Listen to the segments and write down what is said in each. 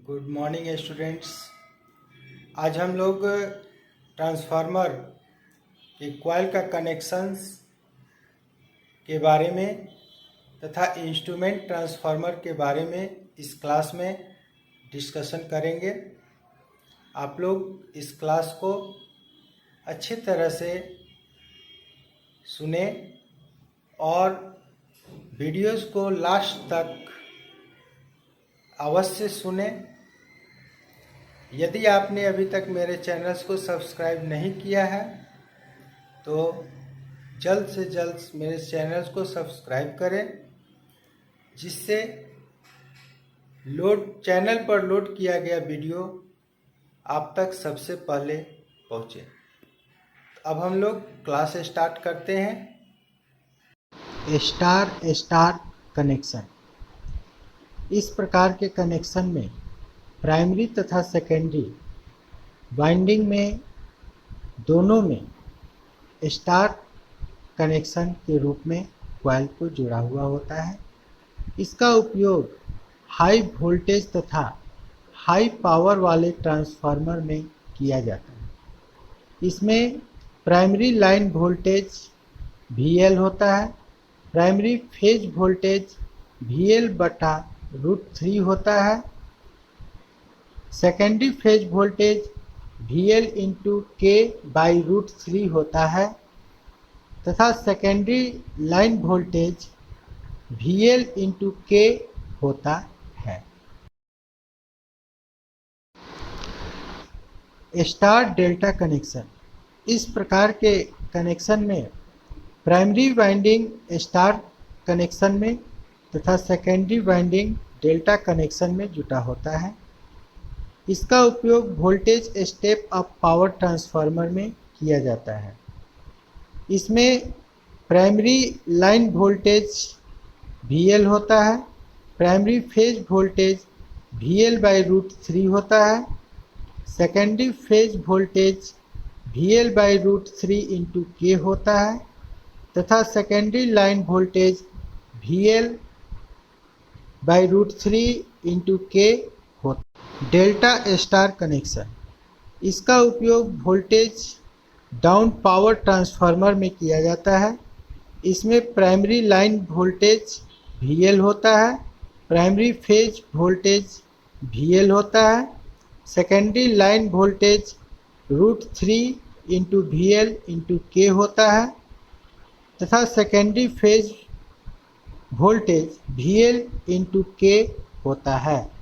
Good morning students. आज हम लोग ट्रांसफार्मर के कॉइल का कनेक्शंस के बारे में तथा इंस्ट्रूमेंट ट्रांसफार्मर के बारे में इस क्लास में डिस्कशन करेंगे। आप लोग इस क्लास को अच्छी तरह से सुने और वीडियोस को लास्ट तक अवश्य सुने। यदि आपने अभी तक मेरे चैनल्स को सब्सक्राइब नहीं किया है तो जल्द से जल्द मेरे चैनल्स को सब्सक्राइब करें, जिससे चैनल पर लोड किया गया वीडियो आप तक सबसे पहले पहुंचे। अब हम लोग क्लास स्टार्ट करते हैं। Star star connection. इस प्रकार के कनेक्शन में प्राइमरी तथा सेकेंडरी वाइंडिंग में दोनों में स्टार कनेक्शन के रूप में कॉइल को जुड़ा हुआ होता है। इसका उपयोग हाई वोल्टेज तथा हाई पावर वाले ट्रांसफार्मर में किया जाता है। इसमें प्राइमरी लाइन वोल्टेज VL होता है, प्राइमरी फेज वोल्टेज VL/√3 होता है, सेकेंडरी फेज वोल्टेज VL/K/√3 होता है तथा सेकेंडरी लाइन वोल्टेज VL/K होता है। Star delta connection. इस प्रकार के कनेक्शन में प्राइमरी वाइंडिंग स्टार कनेक्शन में तथा सेकेंडरी वाइंडिंग डेल्टा कनेक्शन में जुटा होता है। इसका उपयोग voltage step up power transformer में किया जाता है। इसमें प्राइमरी लाइन वोल्टेज VL होता है, प्राइमरी फेज वोल्टेज VL/√3 होता है, secondary phase voltage VL/√3 K होता है तथा secondary line voltage VL/√3 K होता है। Delta star connection. इसका उपयोग वोल्टेज डाउन पावर ट्रांसफार्मर में किया जाता है। इसमें प्राइमरी लाइन वोल्टेज VL होता है, प्राइमरी फेज वोल्टेज VL होता है, सेकेंडरी लाइन वोल्टेज √3 VL/K होता है तथा सेकेंडरी फेज वोल्टेज VL/K होता है।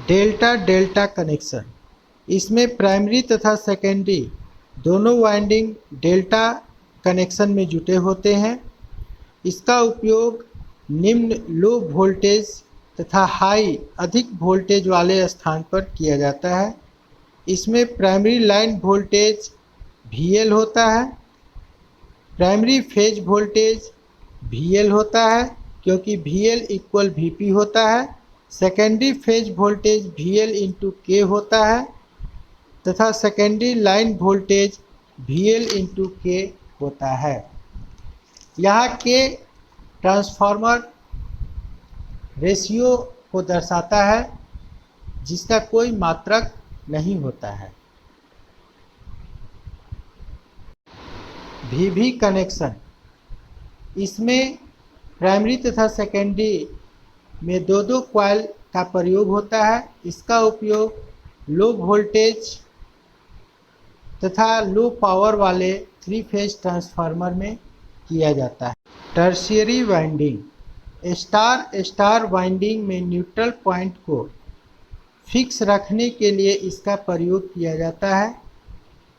Delta delta connection. इसमें प्राइमरी तथा सेकेंडरी दोनों वाइंडिंग डेल्टा कनेक्शन में जुटे होते हैं। इसका उपयोग निम्न लो वोल्टेज तथा हाई अधिक वोल्टेज वाले स्थान पर किया जाता है। इसमें प्राइमरी लाइन वोल्टेज VL होता है, प्राइमरी फेज वोल्टेज VL होता है क्योंकि VL VP होता है, सेकेंडरी फेज वोल्टेज VL/K होता है तथा सेकेंडरी लाइन वोल्टेज VL/K होता है। यहाँ के ट्रांसफार्मर रेशियो को दर्शाता है जिसका कोई मात्रक नहीं होता है। VV connection. इसमें प्राइमरी तथा सेकेंडरी में दो कॉइल का प्रयोग होता है। इसका उपयोग लो वोल्टेज तथा लो पावर वाले 3 फेज ट्रांसफार्मर में किया जाता है। Tertiary winding. Star star winding में न्यूट्रल पॉइंट को फिक्स रखने के लिए इसका प्रयोग किया जाता है,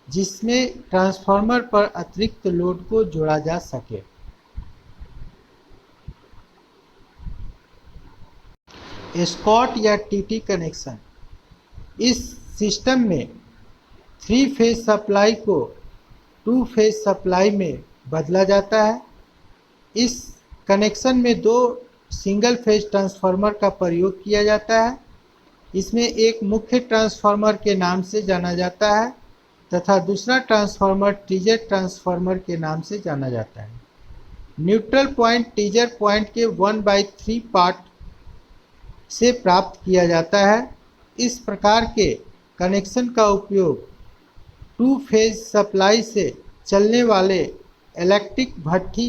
जिसमें ट्रांसफार्मर पर अतिरिक्त लोड को जोड़ा जा सके। स्कॉट या TT कनेक्शन। इस सिस्टम में 3 फेज सप्लाई को 2 फेज सप्लाई में बदला जाता है। इस कनेक्शन में 2 सिंगल फेज ट्रांसफार्मर का प्रयोग किया जाता है। इसमें एक मुख्य ट्रांसफार्मर के नाम से जाना जाता है तथा दूसरा ट्रांसफार्मर टीजर ट्रांसफार्मर के नाम से जाना जाता है। न्यूट्रल पॉइंट टीजर पॉइंट के 1/3 पार्ट से प्राप्त किया जाता है। इस प्रकार के कनेक्शन का उपयोग टू फेज सप्लाई से चलने वाले इलेक्ट्रिक भट्ठी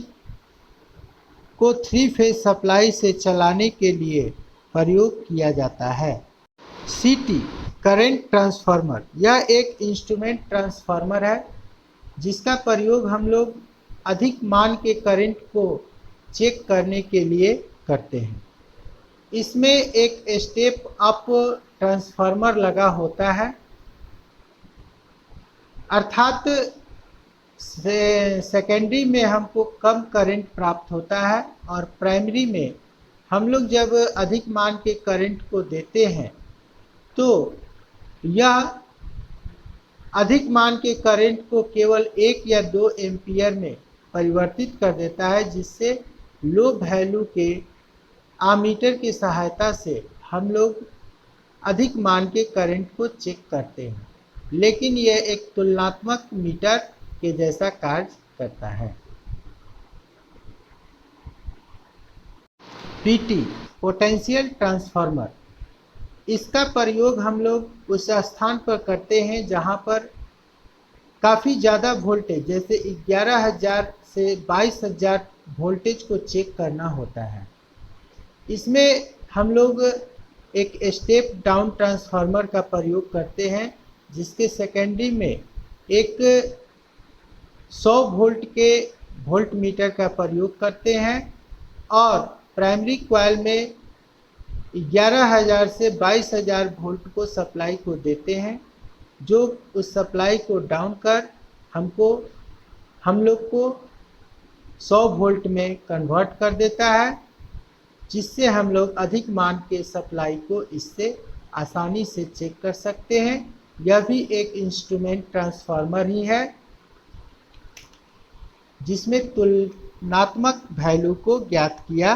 को थ्री फेज सप्लाई से चलाने के लिए प्रयोग किया जाता है। सीटी करंट ट्रांसफार्मर, यह एक इंस्ट्रूमेंट ट्रांसफार्मर है जिसका प्रयोग हम लोग अधिक मान के करंट को चेक करने के लिए करते हैं। इसमें एक स्टेप अप ट्रांसफार्मर लगा होता है, अर्थात सेकेंडरी में हमको कम करंट प्राप्त होता है और प्राइमरी में हम लोग जब अधिक मान के करंट को देते हैं तो यह अधिक मान के करंट को केवल 1 या 2 एम्पियर में परिवर्तित कर देता है, जिससे लो वैल्यू के आमीटर की सहायता से हम लोग अधिक मान के करंट को चेक करते हैं, लेकिन यह एक तुलनात्मक मीटर के जैसा कार्य करता है। पीटी पोटेंशियल ट्रांसफार्मर, इसका प्रयोग हम लोग उस स्थान पर करते हैं जहां पर काफ़ी ज़्यादा वोल्टेज जैसे 11,000 से 22,000 वोल्टेज को चेक करना होता है। इसमें हम लोग एक स्टेप डाउन ट्रांसफार्मर का प्रयोग करते हैं जिसके सेकेंडरी में एक 100 वोल्ट के वोल्ट मीटर का प्रयोग करते हैं और प्राइमरी कॉइल में 11,000 से 22,000 वोल्ट को सप्लाई को देते हैं, जो उस सप्लाई को डाउन कर हम लोग को 100 वोल्ट में कन्वर्ट कर देता है, जिससे हम लोग अधिक मान के सप्लाई को इससे आसानी से चेक कर सकते हैं। यह भी एक इंस्ट्रूमेंट ट्रांसफार्मर ही है जिसमें तुलनात्मक वैल्यू को ज्ञात किया